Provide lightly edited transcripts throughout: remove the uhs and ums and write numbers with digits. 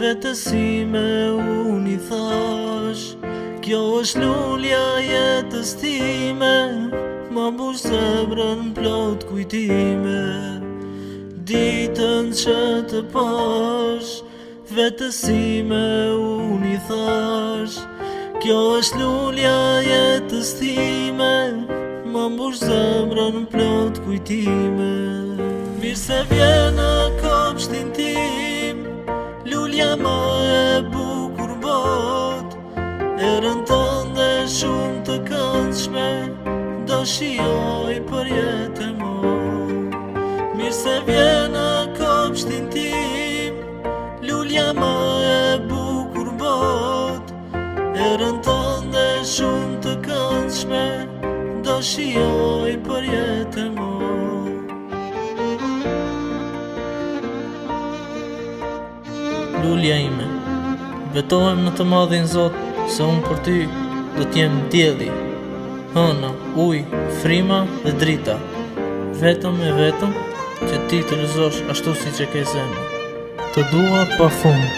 vetësime unë i thash, kjo është lulja jetës time, ma mbush zemrën plot kujtime. Ditën që të pash, vetësime unë i thash, kjo është lulja jetës time, ma mbush zemrën plot kujtime. Mirë se vjen në kopshtin tim, lulja ma e bukur bot, erën tënde shumë të këndshme, do shijoj për jetë e mot. Mirë se vjen në kopshtin tim, lulja ma e bukur bot, erën tënde shumë të këndshme, do shijoj për jetë e mot. Lulja ime, betohem në të madhin Zot, se unë për ty do t'jem dielli, hëna, ujë, frima dhe drita, vetëm e vetëm që ti të lëzosh ashtu si që ke zemër. Të dua pa fund.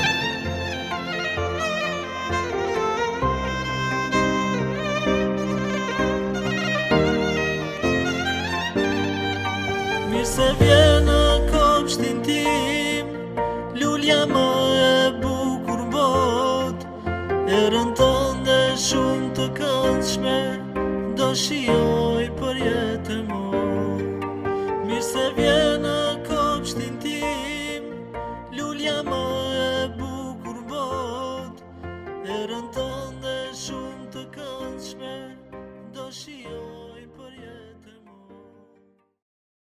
Mirë se vjen në kopshtin tim, lulja ma e bukur bot, erën tënde shumë të këndshme, do shijoj për jetë e mot. Mirë se vjen